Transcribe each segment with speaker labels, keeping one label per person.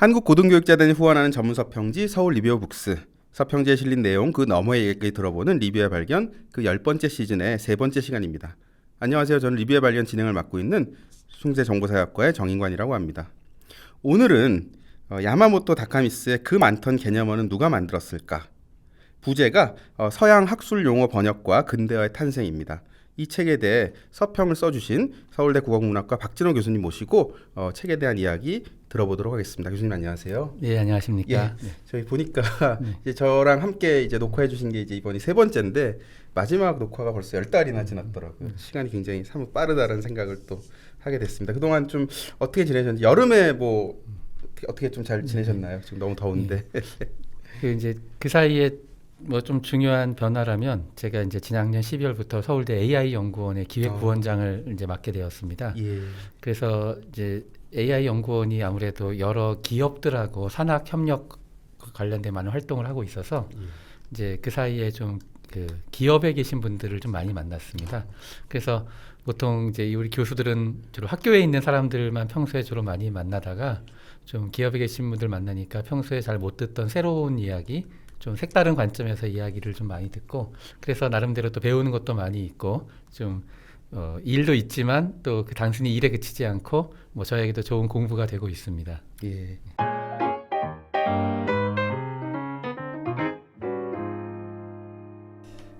Speaker 1: 한국고등교육자단이 후원하는 전문 서평지 서울 리뷰어 북스. 서평지에 실린 내용 그 너머의 얘기 들어보는 리뷰의 발견 그 10번째 시즌의 세 번째 시간입니다. 안녕하세요. 저는 리뷰의 발견 진행을 맡고 있는 숭재정보사학과의 정인관이라고 합니다. 오늘은 야마모토 다카미스의 그 많던 개념어는 누가 만들었을까? 부제가 서양 학술 용어 번역과 근대어의 탄생입니다. 이 책에 대해 서평을 써주신 서울대 국어국문학과 박진호 교수님 모시고 책에 대한 이야기 들어보도록 하겠습니다. 교수님 안녕하세요.
Speaker 2: 네, 안녕하십니까.
Speaker 1: 예,
Speaker 2: 네.
Speaker 1: 저희 보니까 이제 저랑 함께 이제 녹화해 주신 게 이제 이번이 세 번째인데 마지막 녹화가 벌써 10달이나 지났더라고요. 시간이 굉장히 사뭇 빠르다는 생각을 또 하게 됐습니다. 그동안 좀 어떻게 지내셨는지 여름에 뭐 어떻게 좀 잘 지내셨나요? 지금 너무 더운데.
Speaker 2: 그 사이에 뭐 좀 중요한 변화라면 제가 이제 지난년 12월부터 서울대 AI 연구원의 기획부원장을 이제 맡게 되었습니다.
Speaker 1: 예.
Speaker 2: 그래서 이제 AI 연구원이 아무래도 여러 기업들하고 산학 협력 관련된 많은 활동을 하고 있어서 이제 그 사이에 좀 그 기업에 계신 분들을 좀 많이 만났습니다. 그래서 보통 이제 우리 교수들은 주로 학교에 있는 사람들만 평소에 주로 많이 만나다가 좀 기업에 계신 분들 만나니까 평소에 잘 못 듣던 새로운 이야기, 좀 색다른 관점에서 이야기를 좀 많이 듣고, 그래서 나름대로 또 배우는 것도 많이 있고, 좀 일도 있지만 또 그 단순히 일에 그치지 않고 뭐 저에게도 좋은 공부가 되고 있습니다.
Speaker 1: 예.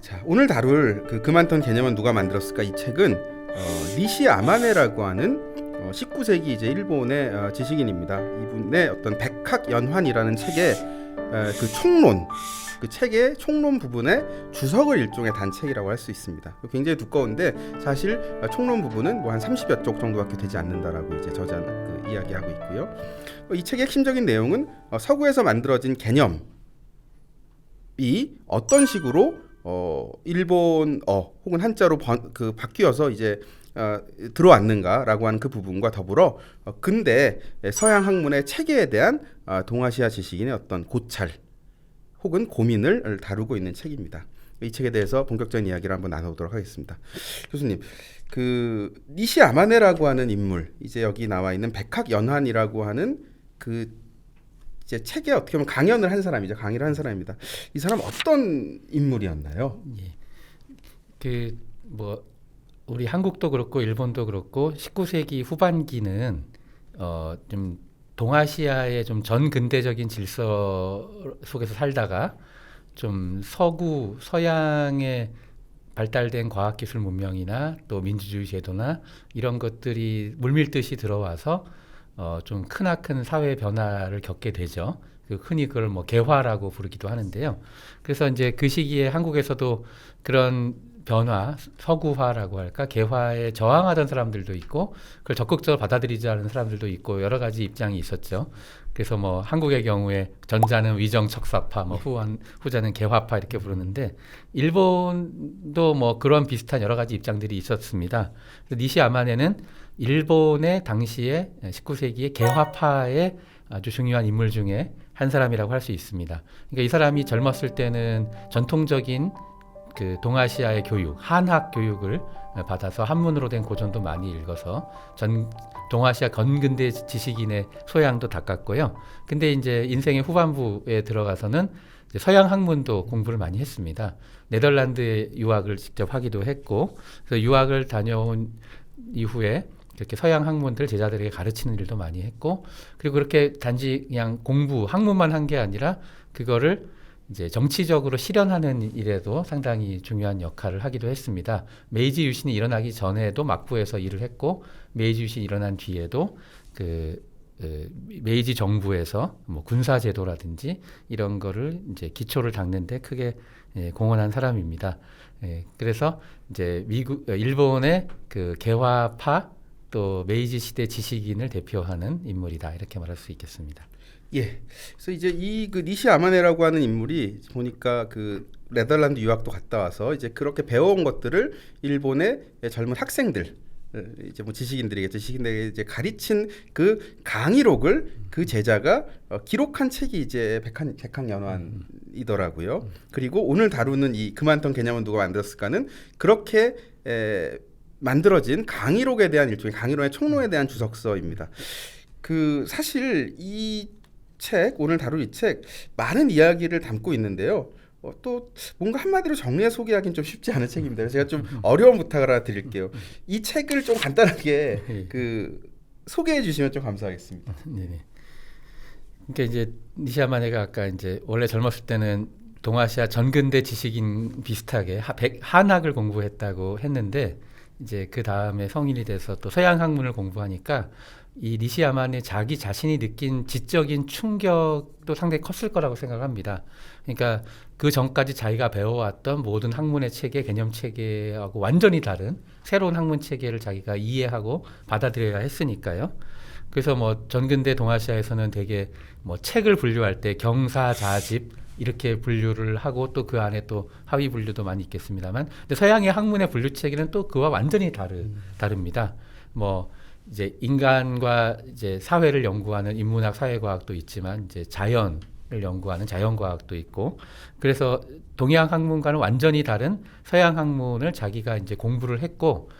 Speaker 1: 자, 오늘 다룰 그 많던 개념은 누가 만들었을까? 이 책은 니시 아마네라고 하는 19세기 이제 일본의 지식인입니다. 이분의 어떤 백학연환이라는 책의 그 총론, 그 책의 총론 부분의 주석을 일종의 단책이라고 할 수 있습니다. 굉장히 두꺼운데 사실 총론 부분은 뭐 한 30여 쪽 정도밖에 되지 않는다라고 이제 저자 그 이야기하고 있고요. 이 책의 핵심적인 내용은 서구에서 만들어진 개념이 어떤 식으로 일본어 혹은 한자로 바뀌어서 이제 들어왔는가라고 하는 그 부분과 더불어 근대 서양 학문의 체계에 대한 동아시아 지식인의 어떤 고찰 혹은 고민을 다루고 있는 책입니다. 이 책에 대해서 본격적인 이야기를 한번 나눠보도록 하겠습니다. 교수님, 그 니시 아마네라고 하는 인물, 이제 여기 나와 있는 백학연환이라고 하는 그 이제 책에 어떻게 보면 강의를 한 사람입니다. 이 사람 어떤 인물이었나요?
Speaker 2: 예. 그 뭐 우리 한국도 그렇고 일본도 그렇고 19세기 후반기는 좀 동아시아의 좀 전근대적인 질서 속에서 살다가 좀 서양의 발달된 과학기술 문명이나 또 민주주의 제도나 이런 것들이 물밀듯이 들어와서 좀 크나큰 사회 변화를 겪게 되죠. 흔히 그걸 뭐 개화라고 부르기도 하는데요. 그래서 이제 그 시기에 한국에서도 그런 변화, 서구화라고 할까, 개화에 저항하던 사람들도 있고, 그걸 적극적으로 받아들이지 않은 사람들도 있고, 여러 가지 입장이 있었죠. 그래서 뭐 한국의 경우에 전자는 위정척사파, 뭐 후자는 개화파 이렇게 부르는데, 일본도 뭐 그런 비슷한 여러 가지 입장들이 있었습니다. 니시 아마네는 일본의 당시에 19세기의 개화파의 아주 중요한 인물 중에 한 사람이라고 할 수 있습니다. 그러니까 이 사람이 젊었을 때는 전통적인 그 동아시아의 교육, 한학 교육을 받아서 한문으로 된 고전도 많이 읽어서 동아시아 건근대 지식인의 소양도 닦았고요. 근데 이제 인생의 후반부에 들어가서는 이제 서양 학문도 공부를 많이 했습니다. 네덜란드에 유학을 직접 하기도 했고, 그래서 유학을 다녀온 이후에 이렇게 서양 학문들 제자들에게 가르치는 일도 많이 했고, 그리고 그렇게 단지 그냥 공부, 학문만 한 게 아니라 그거를 이제 정치적으로 실현하는 일에도 상당히 중요한 역할을 하기도 했습니다. 메이지 유신이 일어나기 전에도 막부에서 일을 했고, 메이지 유신이 일어난 뒤에도 메이지 정부에서 뭐 군사 제도라든지 이런 거를 이제 기초를 닦는데 크게 공헌한 사람입니다. 그래서 이제 일본의 그 개화파 또 메이지 시대 지식인을 대표하는 인물이다, 이렇게 말할 수 있겠습니다.
Speaker 1: 예. 그래서 이제 이 그 니시 아마네라고 하는 인물이 보니까 그 네덜란드 유학도 갔다 와서 이제 그렇게 배워온 것들을 일본의 젊은 학생들, 이제 뭐 지식인들에게 이제 가르친 그 강의록을 그 제자가 기록한 책이 이제 백학연환이더라고요. 그리고 오늘 다루는 이 그 많던 개념은 누가 만들었을까는 그렇게 만들어진 강의록에 대한 일종의 강의론의 총론에 대한 주석서입니다. 그 사실 이 책, 오늘 다룰 이 책 많은 이야기를 담고 있는데요. 또 뭔가 한마디로 정리해 소개하기는 좀 쉽지 않은 책입니다. 그래서 제가 좀 어려운 부탁을 하나 드릴게요. 이 책을 좀 간단하게 소개해 주시면 좀 감사하겠습니다.
Speaker 2: 네네. 그러니까 이제 니시야마네가 아까 이제 원래 젊었을 때는 동아시아 전근대 지식인 비슷하게 한학을 공부했다고 했는데 이제 그 다음에 성인이 돼서 또 서양 학문을 공부하니까 이 니시야마네 자기 자신이 느낀 지적인 충격도 상당히 컸을 거라고 생각합니다. 그러니까 그 전까지 자기가 배워왔던 모든 학문의 체계, 개념 체계하고 완전히 다른 새로운 학문 체계를 자기가 이해하고 받아들여야 했으니까요. 그래서 뭐 전근대 동아시아에서는 되게 뭐 책을 분류할 때 경사자집 이렇게 분류를 하고 또 그 안에 또 하위 분류도 많이 있겠습니다만, 근데 서양의 학문의 분류 체계는 또 그와 완전히 다릅니다. 뭐 이제 인간과 이제 사회를 연구하는 인문학, 사회과학도 있지만 이제 자연을 연구하는 자연과학도 있고, 그래서 동양 학문과는 완전히 다른 서양 학문을 자기가 이제 공부를 했고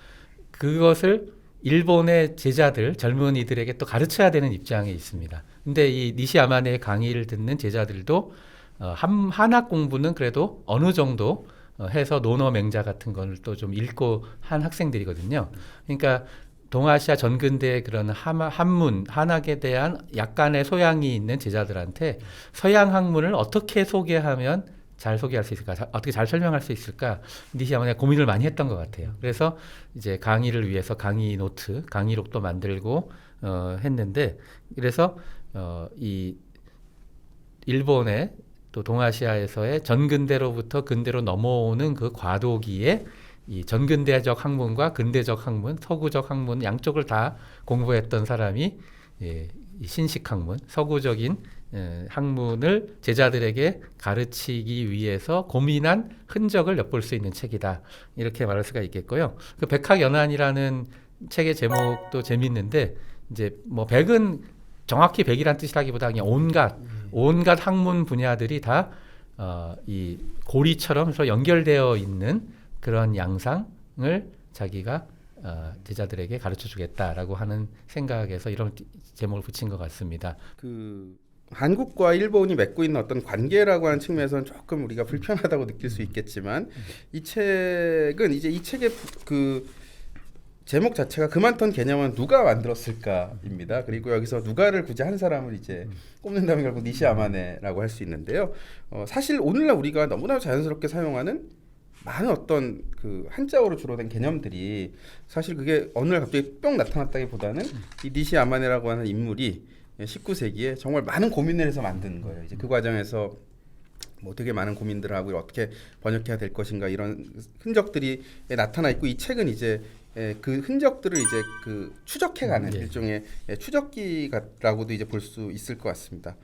Speaker 2: 그것을 일본의 제자들, 젊은이들에게 또 가르쳐야 되는 입장에 있습니다. 근데 이 니시야마네의 강의를 듣는 제자들도 한학 공부는 그래도 어느 정도 해서 논어 맹자 같은 걸 또 좀 읽고 한 학생들이거든요. 그러니까 동아시아 전근대의 그런 한문, 한학에 대한 약간의 소양이 있는 제자들한테 서양 학문을 어떻게 소개하면 잘 소개할 수 있을까, 어떻게 잘 설명할 수 있을까, 니시야마네가 고민을 많이 했던 것 같아요. 그래서 이제 강의를 위해서 강의 노트, 강의록도 만들고 했는데, 그래서 이 일본의 또 동아시아에서의 전근대로부터 근대로 넘어오는 그 과도기에 이 전근대적 학문과 근대적 학문, 서구적 학문 양쪽을 다 공부했던 사람이 이 신식 학문, 서구적인 학문을 제자들에게 가르치기 위해서 고민한 흔적을 엿볼 수 있는 책이다. 이렇게 말할 수가 있겠고요. 그 백학연한이라는 책의 제목도 재밌는데, 이제 뭐 백은 정확히 백이란 뜻이라기보다 그냥 온갖 학문 분야들이 다 이 고리처럼 서로 연결되어 있는 그런 양상을 자기가 제자들에게 가르쳐 주겠다라고 하는 생각에서 이런 제목을 붙인 것 같습니다.
Speaker 1: 그 한국과 일본이 맺고 있는 어떤 관계라고 하는 측면에서는 조금 우리가 불편하다고 느낄 수 있겠지만, 이 책은 이제 이 책의 그 제목 자체가 그만턴 개념은 누가 만들었을까입니다. 그리고 여기서 누가를 굳이 한 사람을 이제 꼽는다면 결국 니시야마네라고 할 수 있는데요. 사실 오늘날 우리가 너무나 자연스럽게 사용하는 많은 어떤 그 한자어로 주로 된 개념들이 사실 그게 어느 날 갑자기 뿅 나타났다기보다는 이 니시야마네라고 하는 인물이 19세기에 정말 많은 고민을 해서 만든 거예요. 이제 그 과정에서 뭐 되게 많은 고민들을 하고 어떻게 번역해야 될 것인가 이런 흔적들이 나타나 있고, 이 책은 이제 그 흔적들을 이제 그 추적해가는 일종의 추적기라고도 이제 볼 수 있을 것 같습니다.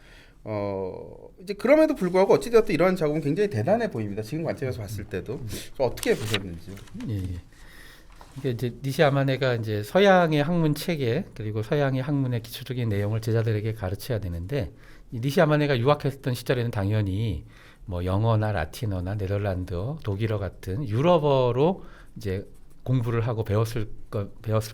Speaker 1: 이제 그럼에도 불구하고 어찌되었든 이러한 작업은 굉장히 대단해 보입니다. 지금 관점에서 봤을 때도. 어떻게 보셨는지요?
Speaker 2: 예. 그러니까 이제 니시야마네가 이제 서양의 학문 체계 그리고 서양의 학문의 기초적인 내용을 제자들에게 가르쳐야 되는데, 이 니시야마네가 유학했던 시절에는 당연히 뭐 영어나 라틴어나 네덜란드어, 독일어 같은 유럽어로 이제 공부를 하고 배웠을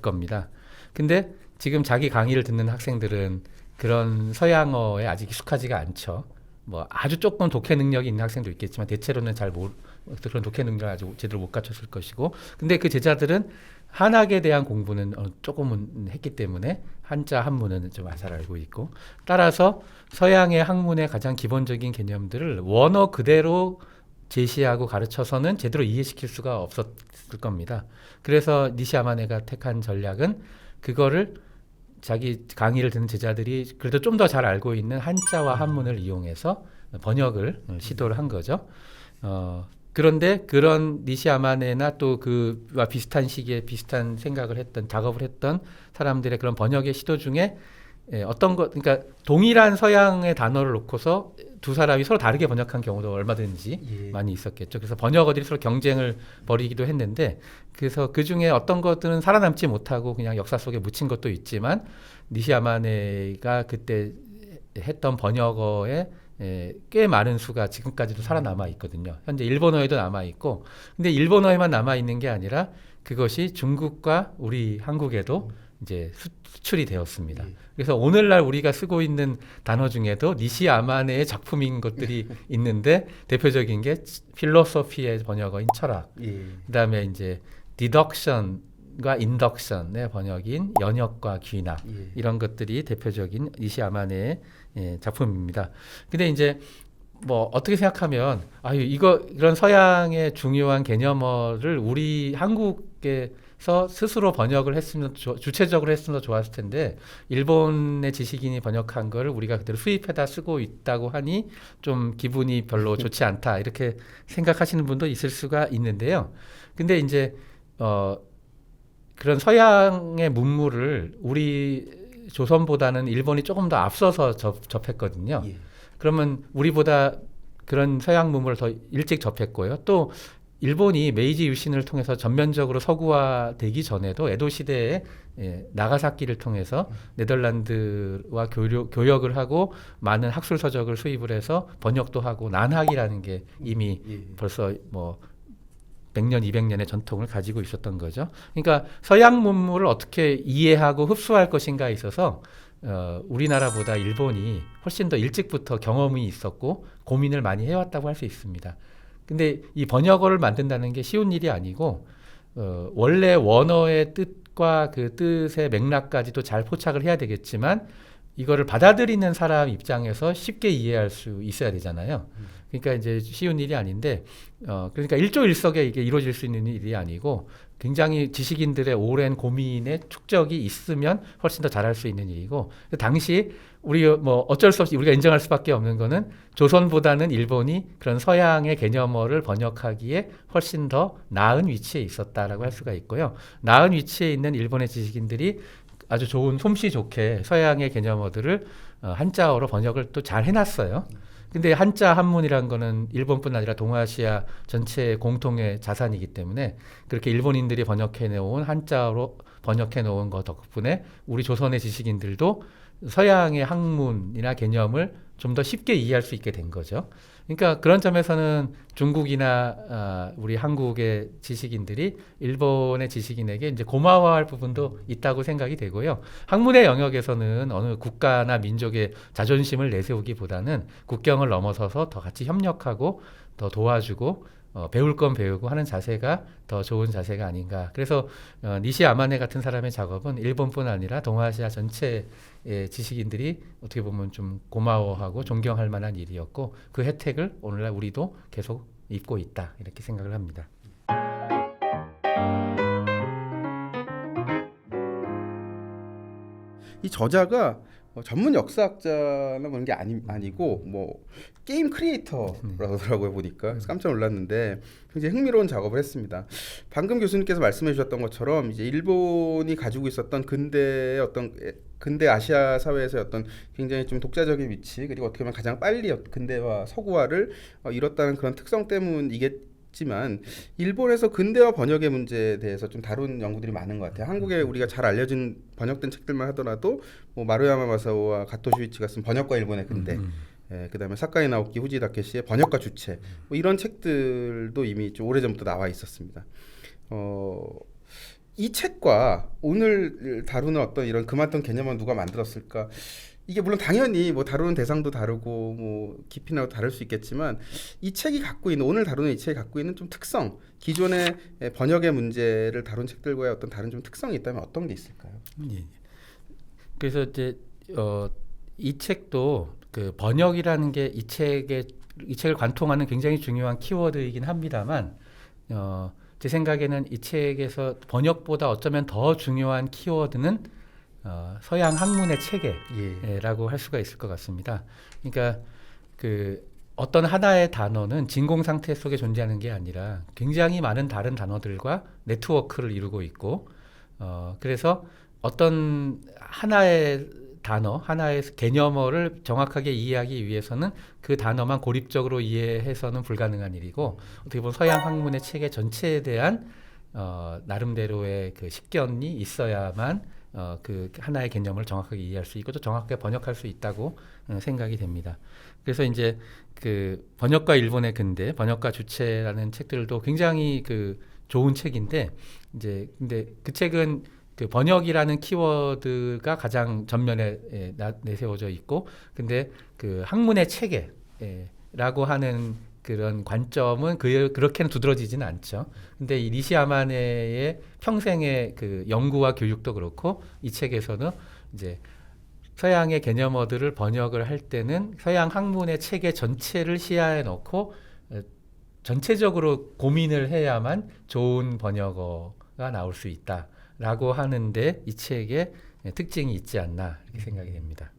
Speaker 2: 겁니다. 근데 지금 자기 강의를 듣는 학생들은 그런 서양어에 아직 익숙하지가 않죠. 뭐 아주 조금 독해 능력이 있는 학생도 있겠지만 대체로는 그런 독해 능력을 아주 제대로 못 갖췄을 것이고, 근데 그 제자들은 한학에 대한 공부는 조금은 했기 때문에 한자 한문은 좀 잘 알고 있고, 따라서 서양의 학문의 가장 기본적인 개념들을 원어 그대로 제시하고 가르쳐서는 제대로 이해시킬 수가 없었을 겁니다. 그래서 니시야마네가 택한 전략은 그거를 자기 강의를 듣는 제자들이 그래도 좀 더 잘 알고 있는 한자와 한문을 이용해서 번역을 시도를 한 거죠. 그런데 그런 니시야마네나 또 그와 비슷한 시기에 비슷한 생각을 했던, 작업을 했던 사람들의 그런 번역의 시도 중에 그러니까 동일한 서양의 단어를 놓고서 두 사람이 서로 다르게 번역한 경우도 얼마든지 많이 있었겠죠. 그래서 번역어들이 서로 경쟁을 벌이기도 했는데, 그래서 그 중에 어떤 것들은 살아남지 못하고 그냥 역사 속에 묻힌 것도 있지만, 니시야마네가 그때 했던 번역어에 꽤 많은 수가 지금까지도 살아남아 있거든요. 현재 일본어에도 남아 있고, 근데 일본어에만 남아 있는 게 아니라 그것이 중국과 우리 한국에도 이제 수출이 되었습니다.
Speaker 1: 예.
Speaker 2: 그래서 오늘날 우리가 쓰고 있는 단어 중에도 니시 아마네의 작품인 것들이 있는데 대표적인 게 필로소피의 번역어인 철학,
Speaker 1: 예.
Speaker 2: 그다음에 이제 디덕션과 인덕션의 번역인 연역과 귀납,
Speaker 1: 예.
Speaker 2: 이런 것들이 대표적인 니시 아마네의 작품입니다. 근데 이제 뭐 어떻게 생각하면 이런 서양의 중요한 개념어를 우리 한국에서 스스로 번역을 했으면 주체적으로 했으면 더 좋았을 텐데 일본의 지식인이 번역한 거를 우리가 그대로 수입해다 쓰고 있다고 하니 좀 기분이 별로 좋지 않다, 이렇게 생각하시는 분도 있을 수가 있는데요. 근데 이제 그런 서양의 문물을 우리 조선보다는 일본이 조금 더 앞서서 접했거든요.
Speaker 1: 예.
Speaker 2: 그러면 우리보다 그런 서양 문물을 더 일찍 접했고요. 또 일본이 메이지 유신을 통해서 전면적으로 서구화되기 전에도 에도 시대에 나가사키를 통해서 네덜란드와 교역을 하고 많은 학술 서적을 수입을 해서 번역도 하고 난학이라는 게 이미 벌써 뭐 100년, 200년의 전통을 가지고 있었던 거죠. 그러니까 서양 문물을 어떻게 이해하고 흡수할 것인가에 있어서 우리나라보다 일본이 훨씬 더 일찍부터 경험이 있었고 고민을 많이 해왔다고 할 수 있습니다. 근데 이 번역어를 만든다는 게 쉬운 일이 아니고 원래 원어의 뜻과 그 뜻의 맥락까지도 잘 포착을 해야 되겠지만 이거를 받아들이는 사람 입장에서 쉽게 이해할 수 있어야 되잖아요. 그러니까 이제 쉬운 일이 아닌데 그러니까 일조일석에 이게 이루어질 수 있는 일이 아니고 굉장히 지식인들의 오랜 고민의 축적이 있으면 훨씬 더 잘할 수 있는 일이고, 당시 우리 뭐 어쩔 수 없이 우리가 인정할 수밖에 없는 거는 조선보다는 일본이 그런 서양의 개념어를 번역하기에 훨씬 더 나은 위치에 있었다라고 할 수가 있고요. 나은 위치에 있는 일본의 지식인들이 아주 좋은 솜씨 좋게 서양의 개념어들을 한자어로 번역을 또 잘 해놨어요. 근데 한자 한문이란 거는 일본뿐 아니라 동아시아 전체의 공통의 자산이기 때문에 그렇게 일본인들이 번역해 놓은 한자어로 번역해 놓은 것 덕분에 우리 조선의 지식인들도 서양의 학문이나 개념을 좀 더 쉽게 이해할 수 있게 된 거죠. 그러니까 그런 점에서는 중국이나 우리 한국의 지식인들이 일본의 지식인에게 이제 고마워할 부분도 있다고 생각이 되고요. 학문의 영역에서는 어느 국가나 민족의 자존심을 내세우기보다는 국경을 넘어서서 더 같이 협력하고 더 도와주고 배울 건 배우고 하는 자세가 더 좋은 자세가 아닌가. 그래서 니시 아마네 같은 사람의 작업은 일본뿐 아니라 동아시아 전체의 지식인들이 어떻게 보면 좀 고마워하고 존경할 만한 일이었고 그 혜택을 오늘날 우리도 계속 입고 있다, 이렇게 생각을 합니다.
Speaker 1: 이 저자가 전문 역사학자나 그런 게 아니고 뭐 게임 크리에이터라고 하더라고요. 보니까 그래서 깜짝 놀랐는데 굉장히 흥미로운 작업을 했습니다. 방금 교수님께서 말씀해 주셨던 것처럼 이제 일본이 가지고 있었던 근대 아시아 사회에서의 어떤 굉장히 좀 독자적인 위치, 그리고 어떻게 보면 가장 빨리 근대화 서구화를 이뤘다는 그런 특성 때문이겠지만 일본에서 근대화 번역의 문제에 대해서 좀 다룬 연구들이 많은 것 같아요. 한국에 우리가 잘 알려진 번역된 책들만 하더라도 뭐 마루야마 마사오와 가토 슈이치가 쓴 번역과 일본의 근대, 그다음에 사카이 나오키 후지 다케시의 번역과 주체, 뭐 이런 책들도 이미 좀 오래전부터 나와 있었습니다. 이 책과 오늘 다루는 어떤 이런 금왔던 개념은 누가 만들었을까? 이게 물론 당연히 뭐 다루는 대상도 다르고 뭐 깊이나 다를 수 있겠지만 이 책이 갖고 있는, 오늘 다루는 이 책이 갖고 있는 좀 특성, 기존의 번역의 문제를 다룬 책들과의 어떤 다른 좀 특성이 있다면 어떤 게 있을까요?
Speaker 2: 예. 그래서 이제 이 책도 그 번역이라는 게 이 책을 관통하는 굉장히 중요한 키워드이긴 합니다만 제 생각에는 이 책에서 번역보다 어쩌면 더 중요한 키워드는 서양 학문의 체계라고 할 수가 있을 것 같습니다. 그러니까 그 어떤 하나의 단어는 진공 상태 속에 존재하는 게 아니라 굉장히 많은 다른 단어들과 네트워크를 이루고 있고 그래서 어떤 하나의 단어, 하나의 개념어를 정확하게 이해하기 위해서는 그 단어만 고립적으로 이해해서는 불가능한 일이고 어떻게 보면 서양 학문의 체계 전체에 대한 나름대로의 그 식견이 있어야만 그 하나의 개념을 정확하게 이해할 수 있고 또 정확하게 번역할 수 있다고 생각이 됩니다. 그래서 이제 그 번역과 일본의 근대, 번역과 주체라는 책들도 굉장히 그 좋은 책인데 이제 근데 그 책은 그 번역이라는 키워드가 가장 전면에 내세워져 있고, 근데 그 학문의 체계라고 하는 그런 관점은 그렇게는 두드러지지는 않죠. 근데 이 니시야마네의 평생의 그 연구와 교육도 그렇고 이 책에서는 이제 서양의 개념어들을 번역을 할 때는 서양 학문의 체계 전체를 시야에 넣고 전체적으로 고민을 해야만 좋은 번역어가 나올 수 있다라고 하는데 이 책에 특징이 있지 않나 이렇게 생각이 됩니다.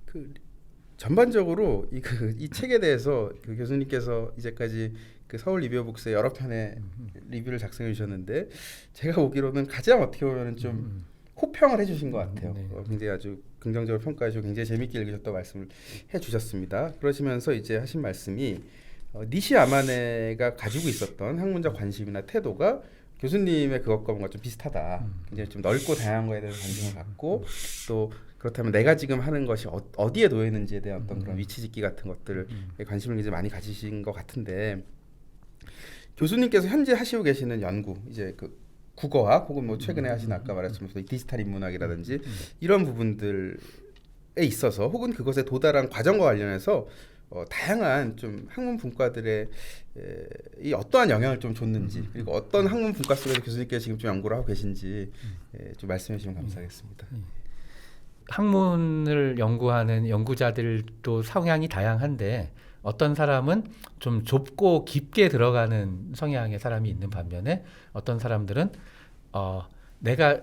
Speaker 1: 그 전반적으로 이 책에 대해서 그 교수님께서 이제까지 그 서울 리뷰어북스의 여러 편의 리뷰를 작성해 주셨는데 제가 보기로는 가장 어떻게 보면 좀 호평을 해주신 것 같아요.
Speaker 2: 네.
Speaker 1: 굉장히 아주 긍정적으로 평가해주고 굉장히 재밌게 읽으셨다고 말씀을 해주셨습니다. 그러시면서 이제 하신 말씀이 니시야마네가 가지고 있었던 학문적 관심이나 태도가 교수님의 그것과 뭔가 좀 비슷하다. 굉장히 좀 넓고 다양한 거에 대해서 관심을 갖고 또 그렇다면 내가 지금 하는 것이 어디에 놓여 있는지에 대한 어떤 그런 위치짓기 같은 것들에 관심을 굉장히 많이 가지신 것 같은데 교수님께서 현재 하시고 계시는 연구 이제 그 국어학 혹은 뭐 최근에 하신 아까 말했던 디지털 인문학이라든지 이런 부분들에 있어서 혹은 그것에 도달한 과정과 관련해서 다양한 좀 학문 분과들의 이 어떠한 영향을 좀 줬는지 그리고 어떤 학문 분과 속에서 교수님께서 지금 좀 연구를 하고 계신지 좀 말씀해 주시면 감사하겠습니다.
Speaker 2: 학문을 연구하는 연구자들도 성향이 다양한데 어떤 사람은 좀 좁고 깊게 들어가는 성향의 사람이 있는 반면에 어떤 사람들은 내가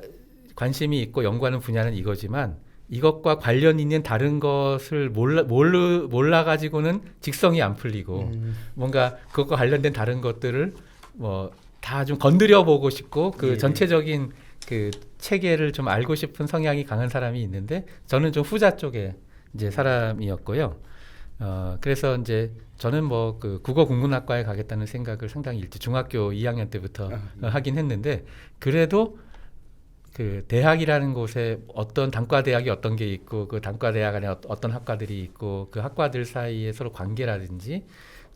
Speaker 2: 관심이 있고 연구하는 분야는 이거지만 이것과 관련 있는 다른 것을 몰라 가지고는 직성이 안 풀리고 뭔가 그것과 관련된 다른 것들을 뭐 다 좀 건드려 보고 싶고 그 전체적인 그 체계를 좀 알고 싶은 성향이 강한 사람이 있는데 저는 좀 후자 쪽에 이제 사람이었고요. 그래서 이제 저는 뭐 그 국어 국문학과에 가겠다는 생각을 상당히 일찍 중학교 2학년 때부터 하긴 했는데 그래도 그 대학이라는 곳에 어떤 단과 대학이 어떤 게 있고 그 단과 대학 안에 어떤 학과들이 있고 그 학과들 사이에 서로 관계라든지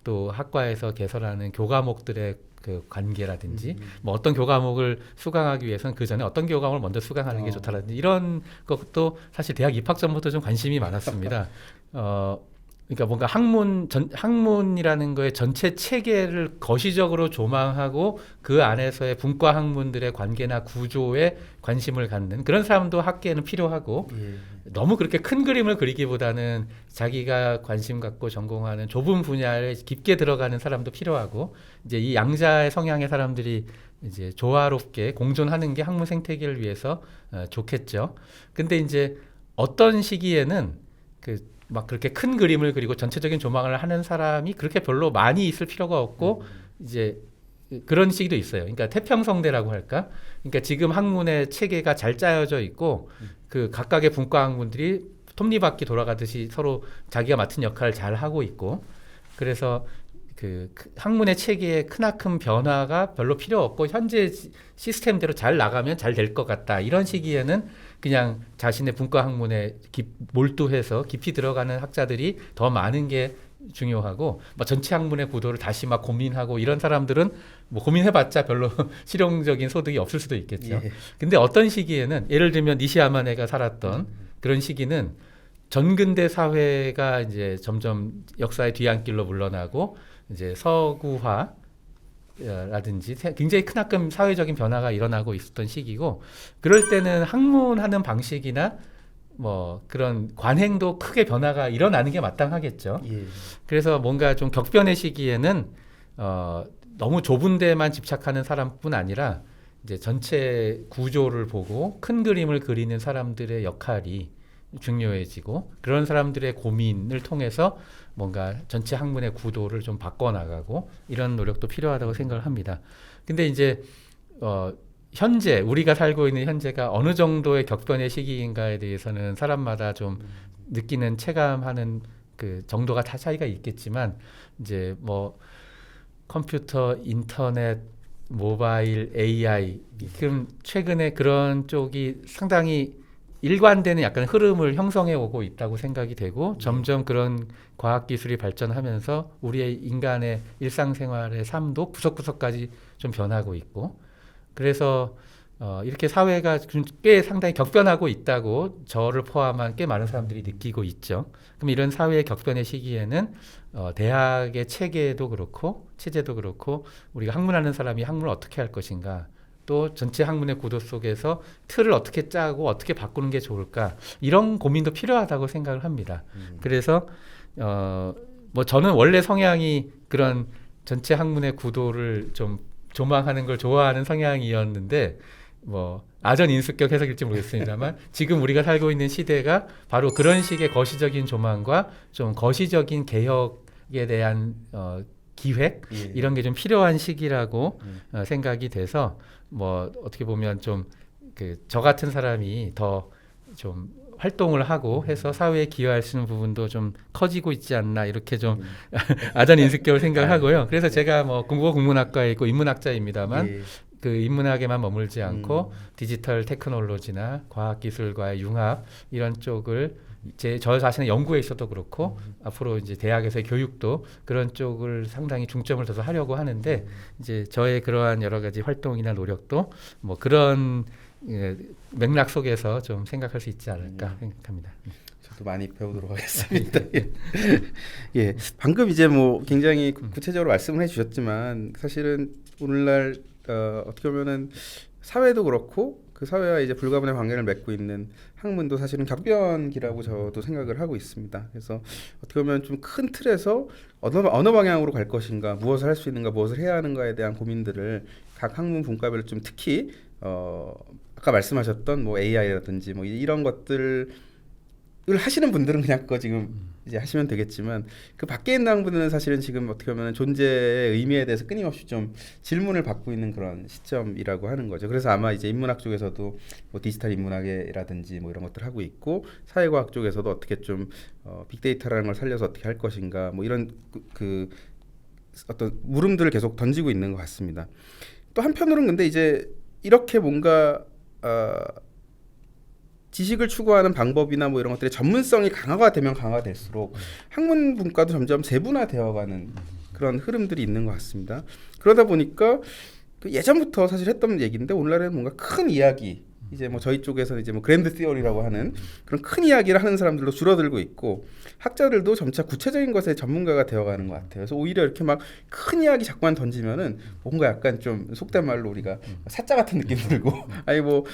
Speaker 2: 또 학과에서 개설하는 교과목들의 그 관계라든지 뭐 어떤 교과목을 수강하기 위해서는 그 전에 어떤 교과목을 먼저 수강하는 게 좋다라든지 이런 것도 사실 대학 입학 전부터 좀 관심이 많았습니다. 그러니까 뭔가 학문이라는 거의 전체 체계를 거시적으로 조망하고 그 안에서의 분과 학문들의 관계나 구조에 관심을 갖는 그런 사람도 학계에는 필요하고 너무 그렇게 큰 그림을 그리기보다는 자기가 관심 갖고 전공하는 좁은 분야에 깊게 들어가는 사람도 필요하고 이제 이 양자의 성향의 사람들이 이제 조화롭게 공존하는 게 학문 생태계를 위해서 좋겠죠. 근데 이제 어떤 시기에는 막 그렇게 큰 그림을 그리고 전체적인 조망을 하는 사람이 그렇게 별로 많이 있을 필요가 없고 이제 그런 시기도 있어요. 그러니까 태평성대라고 할까? 그러니까 지금 학문의 체계가 잘 짜여져 있고 그 각각의 분과 학문들이 톱니바퀴 돌아가듯이 서로 자기가 맡은 역할을 잘 하고 있고 그래서 그 학문의 체계의 크나큰 변화가 별로 필요 없고 현재 시스템대로 잘 나가면 잘 될 것 같다. 이런 시기에는 그냥 자신의 분과 학문에 몰두해서 깊이 들어가는 학자들이 더 많은 게 중요하고 뭐 전체 학문의 구도를 다시 막 고민하고 이런 사람들은 뭐 고민해봤자 별로 실용적인 소득이 없을 수도 있겠죠. 근데 어떤 시기에는 예를 들면 니시야마네가 살았던 그런 시기는 전근대 사회가 이제 점점 역사의 뒤안길로 물러나고 이제 서구화 라든지 굉장히 크나큰 사회적인 변화가 일어나고 있었던 시기고 그럴 때는 학문하는 방식이나 뭐 그런 관행도 크게 변화가 일어나는 게 마땅하겠죠. 그래서 뭔가 좀 격변의 시기에는 너무 좁은 데만 집착하는 사람뿐 아니라 이제 전체 구조를 보고 큰 그림을 그리는 사람들의 역할이 중요해지고 그런 사람들의 고민을 통해서 뭔가 전체 학문의 구도를 좀 바꿔나가고 이런 노력도 필요하다고 생각을 합니다. 근데 이제 현재 우리가 살고 있는 현재가 어느 정도의 격변의 시기인가에 대해서는 사람마다 좀 느끼는 체감하는 그 정도가 다 차이가 있겠지만 이제 뭐 컴퓨터, 인터넷, 모바일, AI 지금 최근에 그런 쪽이 상당히 일관되는 약간 흐름을 형성해 오고 있다고 생각이 되고 점점 그런 과학기술이 발전하면서 우리의 인간의 일상생활의 삶도 구석구석까지 좀 변하고 있고 그래서 이렇게 사회가 꽤 상당히 격변하고 있다고 저를 포함한 꽤 많은 사람들이 느끼고 있죠. 그럼 이런 사회의 격변의 시기에는 대학의 체계도 그렇고 체제도 그렇고 우리가 학문하는 사람이 학문을 어떻게 할 것인가 또 전체 학문의 구도 속에서 틀을 어떻게 짜고 어떻게 바꾸는 게 좋을까 이런 고민도 필요하다고 생각을 합니다. 그래서 뭐 저는 원래 성향이 그런 전체 학문의 구도를 좀 조망하는 걸 좋아하는 성향이었는데 뭐 아전 인수격 해석일지 모르겠습니다만 지금 우리가 살고 있는 시대가 바로 그런 식의 거시적인 조망과 좀 거시적인 개혁에 대한 기획
Speaker 1: 예.
Speaker 2: 이런 게 좀 필요한 시기라고 생각이 돼서 뭐 어떻게 보면 좀 그 저 같은 사람이 더 좀 활동을 하고 해서 사회에 기여할 수 있는 부분도 좀 커지고 있지 않나 이렇게 좀 아전 인수격을 생각하고요. 그래서 제가 뭐 국문학과에 있고 인문학자입니다만
Speaker 1: 예.
Speaker 2: 그 인문학에만 머물지 않고 디지털 테크놀로지나 과학기술과의 융합 이런 쪽을 저 자신의 연구에 있어도 그렇고 앞으로 이제 대학에서의 교육도 그런 쪽을 상당히 중점을 둬서 하려고 하는데 이제 저의 그러한 여러 가지 활동이나 노력도 뭐 그런 맥락 속에서 좀 생각할 수 있지 않을까 생각합니다.
Speaker 1: 저도 많이 배우도록 하겠습니다. 예. 예, 방금 이제 뭐 굉장히 구체적으로 말씀을 해주셨지만 사실은 오늘날 어떻게 보면은 사회도 그렇고 그 사회와 이제 불가분의 관계를 맺고 있는 학문도 사실은 격변기라고 저도 생각을 하고 있습니다. 그래서 어떻게 보면 좀 큰 틀에서 어느 방향으로 갈 것인가, 무엇을 할 수 있는가, 무엇을 해야 하는가에 대한 고민들을 각 학문 분과별로 좀 특히 아까 말씀하셨던 뭐 AI라든지 뭐 이런 것들을 하시는 분들은 그냥 그거 지금 이제 하시면 되겠지만 그 밖에 있는 학부들은 사실은 지금 어떻게 보면 존재의 의미에 대해서 끊임없이 좀 질문을 받고 있는 그런 시점이라고 하는 거죠. 그래서 아마 이제 인문학 쪽에서도 뭐 디지털 인문학이라든지 뭐 이런 것들 하고 있고 사회과학 쪽에서도 어떻게 좀 빅데이터라는 걸 살려서 어떻게 할 것인가 뭐 이런 그 어떤 물음들을 계속 던지고 있는 것 같습니다. 또 한편으로는 근데 이제 이렇게 뭔가 지식을 추구하는 방법이나 뭐 이런 것들의 전문성이 강화가 되면 강화될수록 학문 분과도 점점 세분화되어가는 그런 흐름들이 있는 것 같습니다. 그러다 보니까 그 예전부터 사실 했던 얘기인데 오늘날에는 뭔가 큰 이야기 이제 뭐 저희 쪽에서는 이제 뭐 그랜드 시어리라고 하는 그런 큰 이야기를 하는 사람들도 줄어들고 있고 학자들도 점차 구체적인 것에 전문가가 되어가는 것 같아요. 그래서 오히려 이렇게 막 큰 이야기 자꾸만 던지면은 뭔가 약간 좀 속된 말로 우리가 사짜 같은 느낌 들고 아니 뭐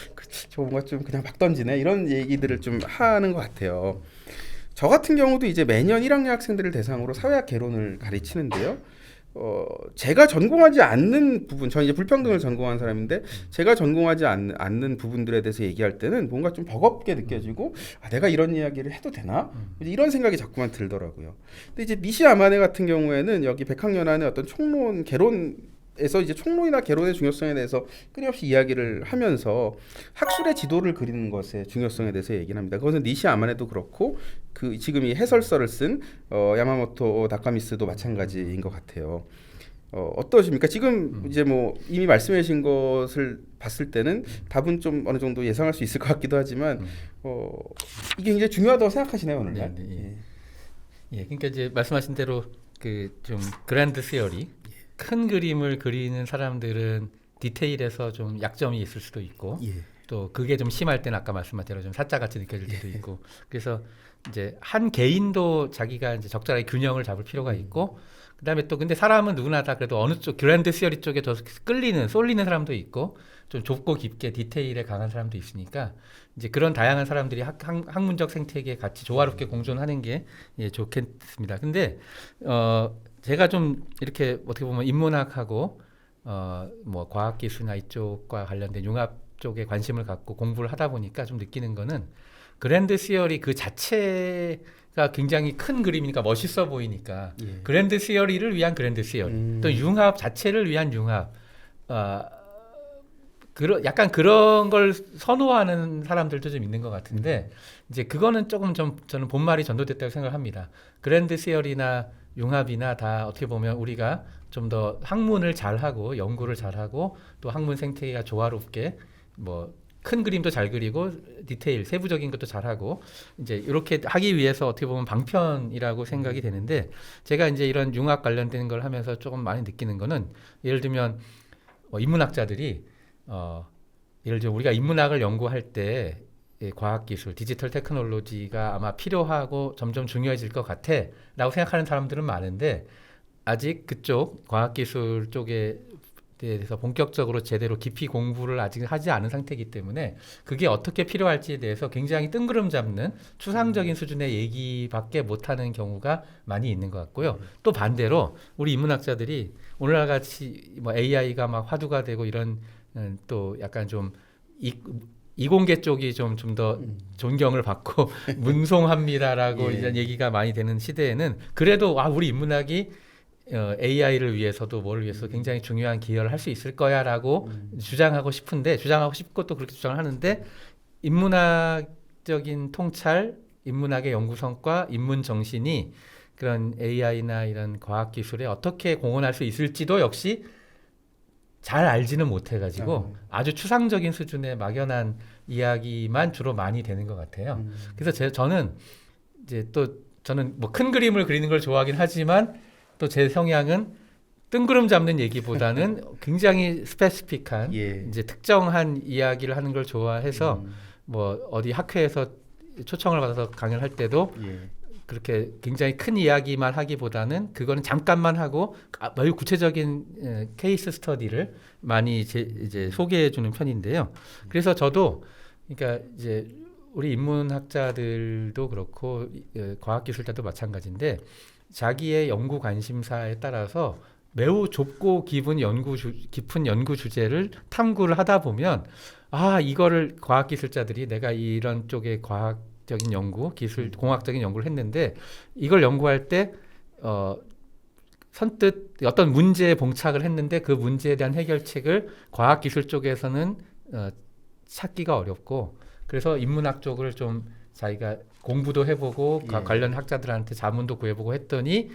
Speaker 1: 저 뭔가 좀 그냥 막 던지네 이런 얘기들을 좀 하는 것 같아요. 저 같은 경우도 이제 매년 1학년 학생들을 대상으로 사회학 개론을 가르치는데요. 제가 전공하지 않는 부분, 저는 이제 불평등을 전공한 사람인데 제가 전공하지 않는 부분들에 대해서 얘기할 때는 뭔가 좀 버겁게 느껴지고 내가 이런 이야기를 해도 되나? 이런 생각이 자꾸만 들더라고요. 근데 이제 니시 아마네 같은 경우에는 여기 백학연안의 어떤 총론, 개론에서 이제 총론이나 개론의 중요성에 대해서 끊임없이 이야기를 하면서 학술의 지도를 그리는 것의 중요성에 대해서 얘기를 합니다. 그것은 니시 아마네도 그렇고 그 지금 이 해설서를 쓴 야마모토 다카미스도 마찬가지인 것 같아요. 어떠십니까? 지금 이제 뭐 이미 말씀해 주신 것을 봤을 때는 답은 좀 어느 정도 예상할 수 있을 것 같기도 하지만 이게 굉장히 중요하다고 생각하시나요, 오늘날?
Speaker 2: 네, 네. 예, 그러니까 이제 말씀하신 대로 그 좀 그랜드 시어리 큰 그림을 그리는 사람들은 디테일에서 좀 약점이 있을 수도 있고
Speaker 1: 예.
Speaker 2: 또 그게 좀 심할 때는 아까 말씀한 대로 좀 사짜같이 느껴질 때도 있고 그래서 이제 한 개인도 자기가 이제 적절하게 균형을 잡을 필요가 있고 그다음에 또 근데 사람은 누구나 다 그래도 어느 쪽 그랜드 시어리 쪽에 더 쏠리는 사람도 있고 좀 좁고 깊게 디테일에 강한 사람도 있으니까 이제 그런 다양한 사람들이 학문적 생태계에 같이 조화롭게 공존하는 게 예, 좋겠습니다. 근데 제가 좀 이렇게 어떻게 보면 인문학하고 뭐 과학기술이나 이쪽과 관련된 융합 쪽에 관심을 갖고 공부를 하다 보니까 좀 느끼는 거는 그랜드 시어리 그 자체가 굉장히 큰 그림이니까 멋있어 보이니까
Speaker 1: 예.
Speaker 2: 그랜드 시어리를 위한 그랜드 시어리 또 융합 자체를 위한 융합 약간 그런 걸 선호하는 사람들도 좀 있는 것 같은데 이제 그거는 조금 좀 저는 본말이 전도됐다고 생각을 합니다. 그랜드 시어리나 융합이나 다 어떻게 보면 우리가 좀 더 학문을 잘하고 연구를 잘하고 또 학문 생태계가 조화롭게 뭐 큰 그림도 잘 그리고 디테일 세부적인 것도 잘하고 이제 이렇게 하기 위해서 어떻게 보면 방편이라고 생각이 되는데 제가 이제 이런 융합 관련된 걸 하면서 조금 많이 느끼는 거는 예를 들면 인문학자들이 예를 들어 우리가 인문학을 연구할 때 과학기술, 디지털 테크놀로지가 아마 필요하고 점점 중요해질 것 같아라고 생각하는 사람들은 많은데 아직 그쪽 과학기술 쪽에 대해서 본격적으로 제대로 깊이 공부를 아직 하지 않은 상태이기 때문에 그게 어떻게 필요할지에 대해서 굉장히 뜬구름 잡는 추상적인 수준의 얘기밖에 못하는 경우가 많이 있는 것 같고요. 또 반대로 우리 인문학자들이 오늘날 같이 뭐 AI가 막 화두가 되고 이런 또 약간 좀 이공계 쪽이 좀 더 존경을 받고 문송합니다라고
Speaker 1: 예.
Speaker 2: 이런 얘기가 많이 되는 시대에는 그래도 우리 인문학이 AI를 위해서도 뭐를 위해서 굉장히 중요한 기여를 할 수 있을 거야라고 주장하고 싶고 또 그렇게 주장을 하는데 인문학적인 통찰, 인문학의 연구 성과, 인문 정신이 그런 AI나 이런 과학 기술에 어떻게 공헌할 수 있을지도 역시 잘 알지는 못해가지고 아주 추상적인 수준의 막연한 이야기만 주로 많이 되는 것 같아요. 그래서 저는 이제 또 저는 뭐 큰 그림을 그리는 걸 좋아하긴 하지만 또 제 성향은 뜬구름 잡는 얘기보다는 굉장히 스페시픽한
Speaker 1: 예.
Speaker 2: 이제 특정한 이야기를 하는 걸 좋아해서 뭐 어디 학회에서 초청을 받아서 강연을 할 때도
Speaker 1: 예.
Speaker 2: 그렇게 굉장히 큰 이야기만 하기보다는 그거는 잠깐만 하고 매우 구체적인 케이스 스터디를 많이 이제 소개해 주는 편인데요. 그래서 저도 그러니까 이제 우리 인문학자들도 그렇고 과학기술자도 마찬가지인데 자기의 연구 관심사에 따라서 매우 좁고 깊은 연구 주제를 탐구를 하다 보면 이거를 과학기술자들이 내가 이런 쪽의 과학적인 연구, 공학적인 연구를 했는데 이걸 연구할 때 선뜻 어떤 문제에 봉착을 했는데 그 문제에 대한 해결책을 과학기술 쪽에서는 찾기가 어렵고 그래서 인문학 쪽을 좀 자기가 공부도 해보고 관련 학자들한테 자문도 구해보고 했더니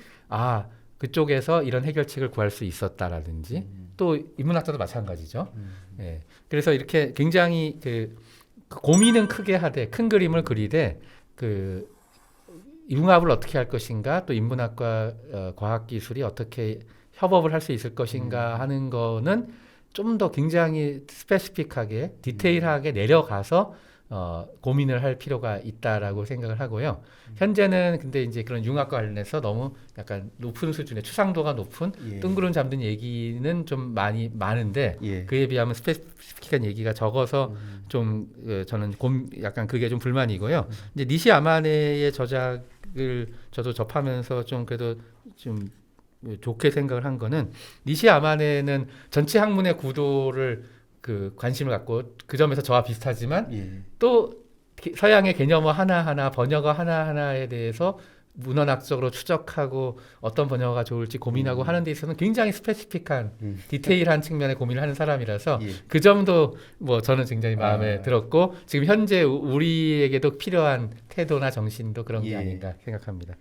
Speaker 2: 그쪽에서 이런 해결책을 구할 수 있었다라든지 또 인문학자도 마찬가지죠. 예. 그래서 이렇게 굉장히 그 고민은 크게 하되 큰 그림을 그리되 그 융합을 어떻게 할 것인가 또 인문학과 과학기술이 어떻게 협업을 할 수 있을 것인가 하는 거는 좀 더 굉장히 스페시픽하게 디테일하게 내려가서 고민을 할 필요가 있다라고 생각을 하고요. 현재는 근데 이제 그런 융합과 관련해서 너무 약간 높은 수준의 추상도가 높은 뜬구름 잡는 얘기는 좀 많은데 그에 비하면 스페시픽한 얘기가 적어서 좀 저는 약간 그게 좀 불만이고요. 이제 니시 아마네의 저작을 저도 접하면서 좀 그래도 좀 좋게 생각을 한 거는 니시 아마네는 전체 학문의 구도를 관심을 갖고 그 점에서 저와 비슷하지만 또 서양의 개념어 하나하나 번역어 하나하나에 대해서 문헌학적으로 추적하고 어떤 번역어가 좋을지 고민하고 하는 데 있어서는 굉장히 스페시픽한 디테일한 측면의 고민을 하는 사람이라서 그 점도 뭐 저는 굉장히 마음에 들었고 지금 현재 우리에게도 필요한 태도나 정신도 그런 게 아닌가 생각합니다.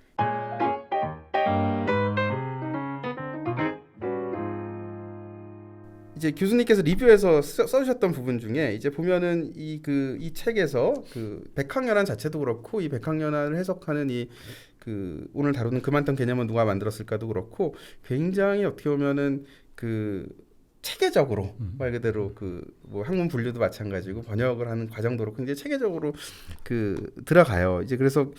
Speaker 1: 이제 교수님께서 리뷰에서 써주셨던 부분 중에 이제 보면은 이 책에서 그 백학연화 자체도 그렇고 이 백학연화를 해석하는 오늘 다루는 그만큼 개념은 누가 만들었을까도 그렇고 굉장히 어떻게 보면은 체계적으로 말 그대로 뭐 학문 분류도 마찬가지고 번역을 하는 과정도 그렇고 굉장히 체계적으로 들어가요. 이제 그래서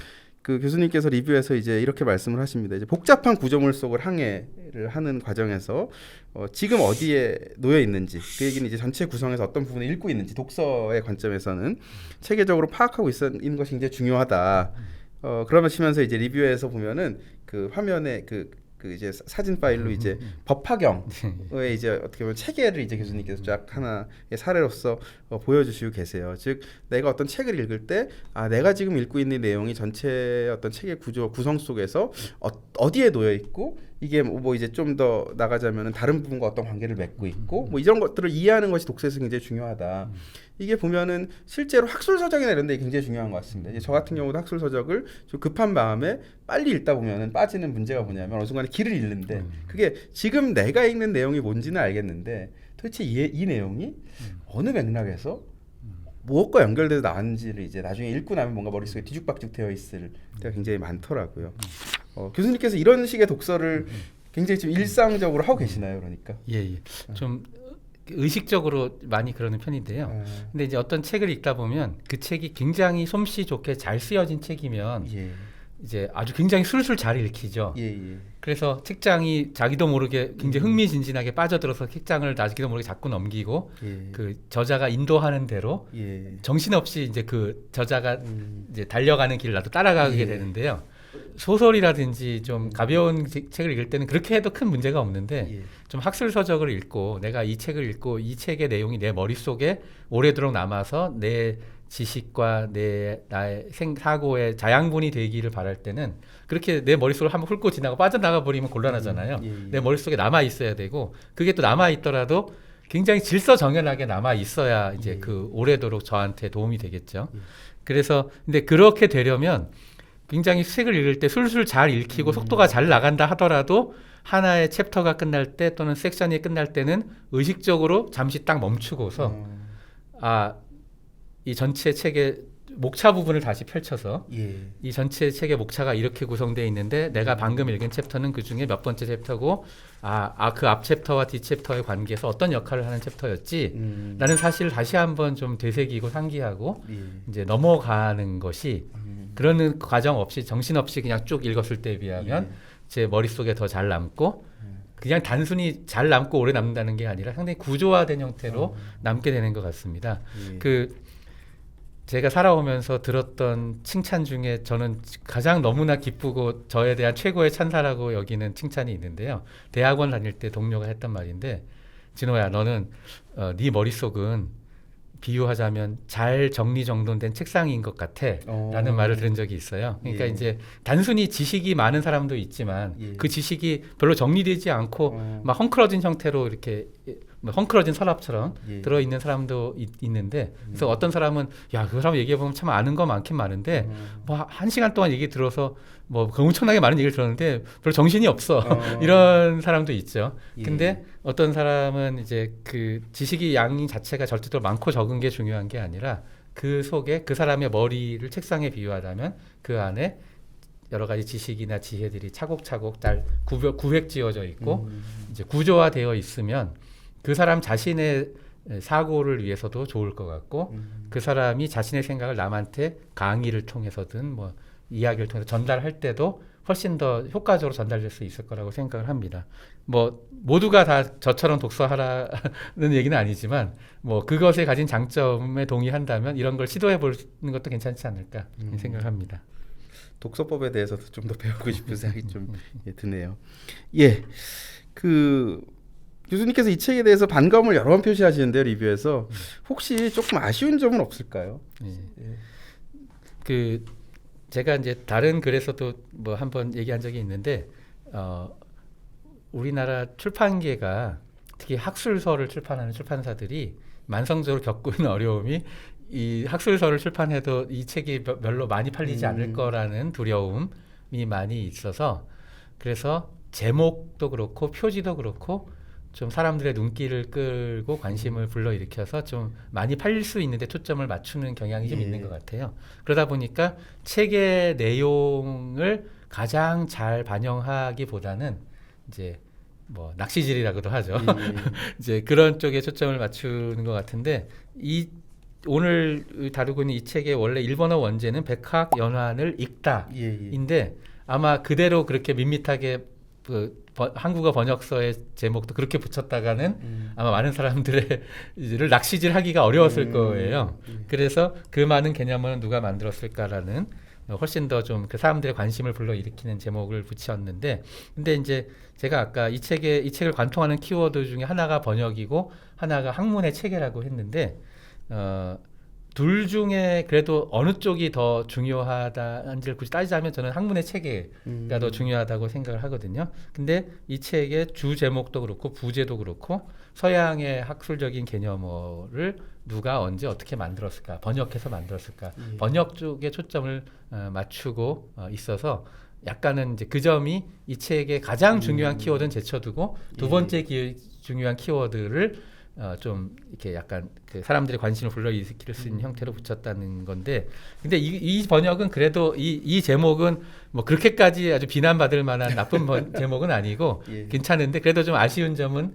Speaker 1: 교수님께서 리뷰에서 이제 이렇게 말씀을 하십니다. 이제 복잡한 구조물 속을 항해를 하는 과정에서 지금 어디에 놓여 있는지 그 얘기는 이제 전체 구성에서 어떤 부분을 읽고 있는지 독서의 관점에서는 체계적으로 파악하고 있는 것이 굉장히 중요하다. 그러면서 이제 리뷰에서 보면은 그 화면에 이제 사진 파일로 이제 법화경의 이제 어떻게 보면 체계를 이제 교수님께서 쫙 하나의 사례로서 보여주시고 계세요. 즉 내가 어떤 책을 읽을 때 내가 지금 읽고 있는 내용이 전체 어떤 책의 구성 속에서 어디에 놓여 있고 이게 뭐 이제 좀 더 나가자면은 다른 부분과 어떤 관계를 맺고 있고 뭐 이런 것들을 이해하는 것이 독서에서 굉장히 중요하다. 이게 보면은 실제로 학술 서적이나 이런 데 굉장히 중요한 것 같습니다. 이제 저 같은 경우도 학술 서적을 좀 급한 마음에 빨리 읽다 보면은 빠지는 문제가 뭐냐면 어느 순간에 길을 잃는데 그게 지금 내가 읽는 내용이 뭔지는 알겠는데 도대체 이 내용이 어느 맥락에서 무엇과 연결돼서 나왔는지를 이제 나중에 읽고 나면 뭔가 머릿속에 뒤죽박죽 되어 있을 때가 굉장히 많더라고요. 교수님께서 이런 식의 독서를 굉장히 좀 일상적으로 하고 계시나요, 그러니까?
Speaker 2: 좀 의식적으로 많이 그러는 편인데요. 근데 이제 어떤 책을 읽다 보면 그 책이 굉장히 솜씨 좋게 잘 쓰여진 책이면
Speaker 1: 예.
Speaker 2: 이제 아주 굉장히 술술 잘 읽히죠.
Speaker 1: 예.
Speaker 2: 그래서 책장이 자기도 모르게 굉장히 흥미진진하게 빠져들어서 책장을 자기도 모르게 자꾸 넘기고
Speaker 1: 예.
Speaker 2: 그 저자가 인도하는 대로
Speaker 1: 예.
Speaker 2: 정신없이 이제 그 저자가 이제 달려가는 길을 나도 따라가게
Speaker 1: 예.
Speaker 2: 되는데요. 소설이라든지 좀 가벼운 책을 읽을 때는 그렇게 해도 큰 문제가 없는데
Speaker 1: 예.
Speaker 2: 좀 학술 서적을 읽고 내가 이 책을 읽고 이 책의 내용이 내 머릿속에 오래도록 남아서 내 지식과 나의 사고의 자양분이 되기를 바랄 때는 그렇게 내 머릿속을 한번 훑고 지나고 빠져나가 버리면 곤란하잖아요.
Speaker 1: 예.
Speaker 2: 내 머릿속에 남아 있어야 되고 그게 또 남아 있더라도 굉장히 질서정연하게 남아 있어야 이제
Speaker 1: 예.
Speaker 2: 그 오래도록 저한테 도움이 되겠죠.
Speaker 1: 예.
Speaker 2: 그래서 근데 그렇게 되려면 굉장히 책을 읽을 때 술술 잘 읽히고 속도가 잘 나간다 하더라도 하나의 챕터가 끝날 때 또는 섹션이 끝날 때는 의식적으로 잠시 딱 멈추고서 이 전체 책의 목차 부분을 다시 펼쳐서
Speaker 1: 예.
Speaker 2: 이 전체 책의 목차가 이렇게 구성되어 있는데 내가 방금 읽은 챕터는 그 중에 몇 번째 챕터고 그 앞 챕터와 뒷 챕터의 관계에서 어떤 역할을 하는 챕터였지 라는 사실을 다시 한번 좀 되새기고 상기하고
Speaker 1: 예.
Speaker 2: 이제 넘어가는 것이 그런 과정 없이 정신없이 그냥 쭉 읽었을 때에 비하면 제 머릿속에 더 잘 남고 그냥 단순히 잘 남고 오래 남는다는 게 아니라 상당히 구조화된 형태로 남게 되는 것 같습니다.
Speaker 1: 예.
Speaker 2: 제가 살아오면서 들었던 칭찬 중에 저는 가장 너무나 기쁘고 저에 대한 최고의 찬사라고 여기는 칭찬이 있는데요. 대학원 다닐 때 동료가 했던 말인데 진호야 너는 네 머릿속은 비유하자면 잘 정리정돈된 책상인 것 같아 라는 말을 들은 적이 있어요. 그러니까
Speaker 1: 예.
Speaker 2: 이제 단순히 지식이 많은 사람도 있지만
Speaker 1: 예.
Speaker 2: 그 지식이 별로 정리되지 않고 막 헝클어진 형태로 이렇게 헝클어진 서랍처럼
Speaker 1: 예.
Speaker 2: 들어있는 사람도 있는데 그래서 어떤 사람은 야, 그 사람 얘기해보면 참 아는 거 많긴 많은데 뭐 한 시간 동안 얘기 들어서 뭐 엄청나게 많은 얘기를 들었는데 별로 정신이 없어 이런 사람도 있죠.
Speaker 1: 예.
Speaker 2: 근데 어떤 사람은 이제 그 지식이 양이 자체가 절대적으로 많고 적은 게 중요한 게 아니라 그 속에 그 사람의 머리를 책상에 비유하다면 그 안에 여러 가지 지식이나 지혜들이 차곡차곡 잘 구획지어져 있고 이제 구조화되어 있으면 그 사람 자신의 사고를 위해서도 좋을 것 같고 그 사람이 자신의 생각을 남한테 강의를 통해서든 뭐 이야기를 통해서 전달할 때도 훨씬 더 효과적으로 전달될 수 있을 거라고 생각을 합니다. 뭐 모두가 다 저처럼 독서하라는 얘기는 아니지만 뭐 그것에 가진 장점에 동의한다면 이런 걸 시도해 보는 것도 괜찮지 않을까 생각을 합니다.
Speaker 1: 독서법에 대해서도 좀 더 배우고 싶은 생각이 좀 드네요. 예, 그 교수님께서 이 책에 대해서 반감을 여러 번 표시하시는데요, 리뷰에서 혹시 조금 아쉬운 점은 없을까요?
Speaker 2: 그 제가 이제 다른 글에서도 뭐 한번 얘기한 적이 있는데 우리나라 출판계가 특히 학술서를 출판하는 출판사들이 만성적으로 겪고 있는 어려움이 이 학술서를 출판해도 이 책이 별로 많이 팔리지 않을 거라는 두려움이 많이 있어서 그래서 제목도 그렇고 표지도 그렇고 좀 사람들의 눈길을 끌고 관심을 불러일으켜서 좀 많이 팔릴 수 있는데 초점을 맞추는 경향이 좀 있는 것 같아요. 그러다 보니까 책의 내용을 가장 잘 반영하기보다는 이제 뭐 낚시질이라고도 하죠. 이제 그런 쪽에 초점을 맞추는 것 같은데 오늘 다루고 있는 이 책의 원래 일본어 원제는 백학 연환을 읽다인데 아마 그대로 그렇게 밋밋하게 한국어 번역서의 제목도 그렇게 붙였다가는 아마 많은 사람들을 낚시질하기가 어려웠을 거예요. 그래서 그 많은 개념은 누가 만들었을까라는 훨씬 더 좀 그 사람들의 관심을 불러일으키는 제목을 붙였는데, 근데 이제 제가 아까 이 책을 관통하는 키워드 중에 하나가 번역이고 하나가 학문의 체계라고 했는데, 둘 중에 그래도 어느 쪽이 더 중요하다는지를 굳이 따지자면 저는 학문의 체계가 더 중요하다고 생각을 하거든요. 근데 이 책의 주 제목도 그렇고 부제도 그렇고 서양의 학술적인 개념어를 누가 언제 어떻게 만들었을까, 번역해서 만들었을까, 번역 쪽에 초점을 맞추고 있어서 약간은 이제 그 점이 이 책의 가장 중요한 키워드는 제쳐두고 두 번째 중요한 키워드를 좀 이렇게 약간 그 사람들의 관심을 불러일으킬 수 있는 형태로 붙였다는 건데, 근데 이 번역은 그래도 이 제목은 뭐 그렇게까지 아주 비난받을 만한 나쁜 제목은 아니고 괜찮은데 그래도 좀 아쉬운 점은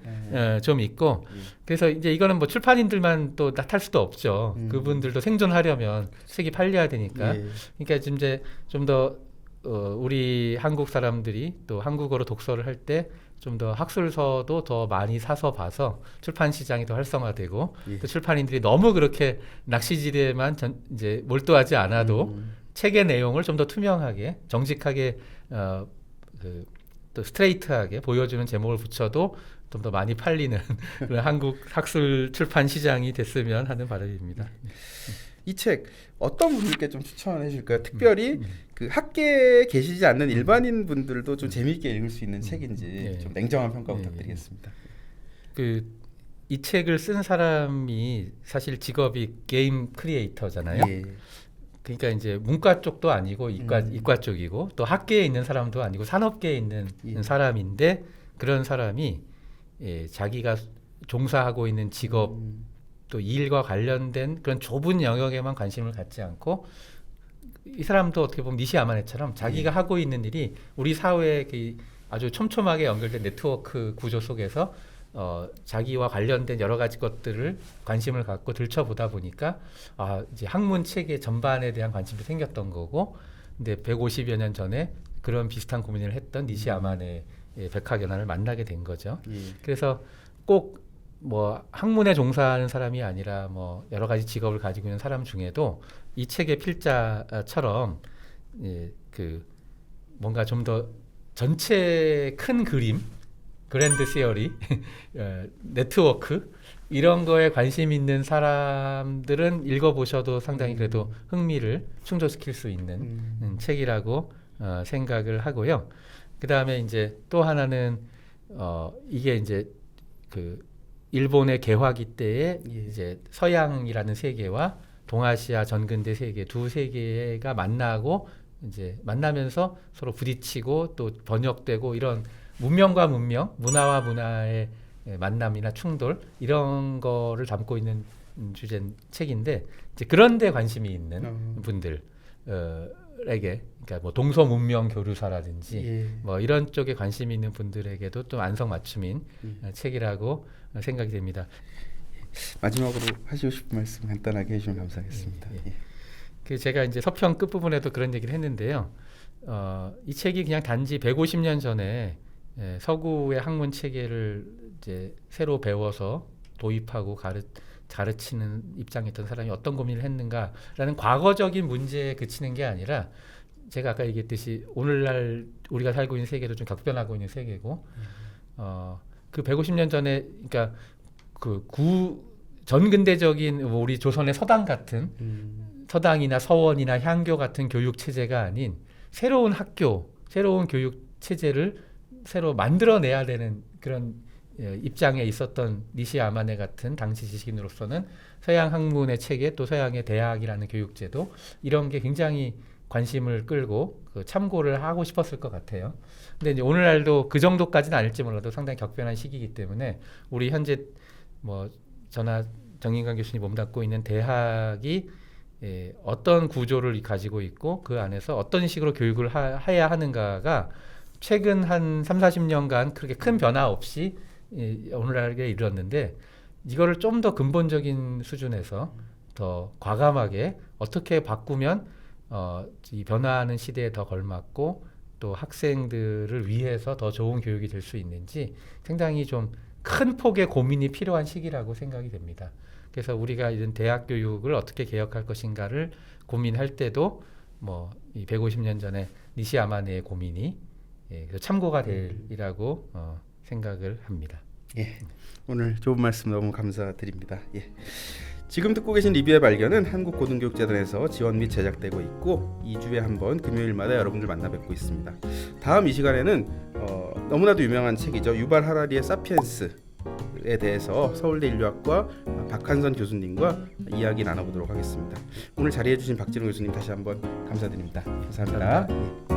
Speaker 2: 좀 있고 그래서 이제 이거는 뭐 출판인들만 또 탓할 수도 없죠. 그분들도 생존하려면 책이 팔려야 되니까.
Speaker 1: 예.
Speaker 2: 그러니까 지금 이제 좀 더 우리 한국 사람들이 또 한국어로 독서를 할 때 좀 더 학술서도 더 많이 사서 봐서 출판 시장이 더 활성화되고
Speaker 1: 예.
Speaker 2: 또 출판인들이 너무 그렇게 낚시질에만 이제 몰두하지 않아도 책의 내용을 좀 더 투명하게 정직하게 또 스트레이트하게 보여주는 제목을 붙여도 좀 더 많이 팔리는 그런 한국 학술 출판 시장이 됐으면 하는 바람입니다.
Speaker 1: 이 책 어떤 분들께 좀 추천해 줄까요? 특별히 그 학계에 계시지 않는 일반인 분들도 좀 재미있게 읽을 수 있는 책인지
Speaker 2: 예.
Speaker 1: 좀 냉정한 평가
Speaker 2: 예.
Speaker 1: 부탁드리겠습니다.
Speaker 2: 이 책을 쓴 사람이 사실 직업이 게임 크리에이터잖아요.
Speaker 1: 예.
Speaker 2: 그러니까 이제 문과 쪽도 아니고 이과 쪽이고 또 학계에 있는 사람도 아니고 산업계에 있는
Speaker 1: 예.
Speaker 2: 사람인데 그런 사람이 자기가 종사하고 있는 직업 또 일과 관련된 그런 좁은 영역에만 관심을 갖지 않고 이 사람도 어떻게 보면 니시 야마네처럼 자기가 하고 있는 일이 우리 사회의 그 아주 촘촘하게 연결된 네트워크 구조 속에서 자기와 관련된 여러 가지 것들을 관심을 갖고 들춰보다 보니까 이제 학문 체계 전반에 대한 관심이 생겼던 거고 근데 150여 년 전에 그런 비슷한 고민을 했던 니시 야마네 백학연화를 만나게 된 거죠.
Speaker 1: 예.
Speaker 2: 그래서 꼭 뭐 학문에 종사하는 사람이 아니라 뭐 여러 가지 직업을 가지고 있는 사람 중에도 이 책의 필자처럼 그 뭔가 좀 더 전체 큰 그림, 그랜드 시어리, 네트워크 이런 거에 관심 있는 사람들은 읽어보셔도 상당히 그래도 흥미를 충족시킬 수 있는 책이라고 생각을 하고요. 그 다음에 이제 또 하나는 이게 이제 그 일본의 개화기 때에 이제 서양이라는 세계와 동아시아 전근대 세계 두 세계가 만나고 이제 만나면서 서로 부딪히고 또 번역되고 이런 문명과 문명, 문화와 문화의 만남이나 충돌 이런 거를 담고 있는 주제 책인데 이제 그런 데 관심이 있는 분들에게 그러니까 뭐 동서 문명 교류사라든지
Speaker 1: 예.
Speaker 2: 뭐 이런 쪽에 관심이 있는 분들에게도 좀 안성맞춤인 책이라고 생각이 됩니다.
Speaker 1: 마지막으로 하시고 싶은 말씀 간단하게 해주시면 감사하겠습니다. 예.
Speaker 2: 그 제가 이제 서평 끝 부분에도 그런 얘기를 했는데요. 이 책이 그냥 단지 150년 전에 서구의 학문 체계를 이제 새로 배워서 도입하고 가르치는 입장에 있던 사람이 어떤 고민을 했는가라는 과거적인 문제에 그치는 게 아니라 제가 아까 얘기했듯이 오늘날 우리가 살고 있는 세계도 좀 격변하고 있는 세계고 그 150년 전에 그러니까 그 전근대적인 우리 조선의 서당 같은 서당이나 서원이나 향교 같은 교육 체제가 아닌 새로운 학교, 새로운 교육 체제를 새로 만들어내야 되는 그런 입장에 있었던 니시 야마네 같은 당시 지식인으로서는 서양 학문의 체계 또 서양의 대학이라는 교육제도 이런 게 굉장히 관심을 끌고 참고를 하고 싶었을 것 같아요. 근데 이제 오늘날도 그 정도까지는 아닐지 몰라도 상당히 격변한 시기이기 때문에 우리 현재 뭐 저나 정인강 교수님 몸담고 있는 대학이 어떤 구조를 가지고 있고 그 안에서 어떤 식으로 교육을 해야 하는가가 최근 한 30-40년간 그렇게 큰 변화 없이 오늘날에 이르렀는데 이거를 좀 더 근본적인 수준에서 더 과감하게 어떻게 바꾸면 이 변화하는 시대에 더 걸맞고 또 학생들을 위해서 더 좋은 교육이 될 수 있는지 상당히 좀 큰 폭의 고민이 필요한 시기라고 생각이 됩니다. 그래서 우리가 이런 대학 교육을 어떻게 개혁할 것인가를 고민할 때도 뭐 이 150년 전에 니시 야마네의 고민이 참고가 되리라고 생각을 합니다.
Speaker 1: 예, 오늘 좋은 말씀 너무 감사드립니다. 예. 지금 듣고 계신 리뷰의 발견은 한국고등교육재단에서 지원 및 제작되고 있고 2주에 한 번 금요일마다 여러분들 만나 뵙고 있습니다. 다음 이 시간에는 너무나도 유명한 책이죠. 유발 하라리의 사피엔스에 대해서 서울대 인류학과 박한선 교수님과 이야기 나눠보도록 하겠습니다. 오늘 자리해 주신 박진호 교수님 다시 한번 감사드립니다. 감사합니다.
Speaker 2: 감사합니다.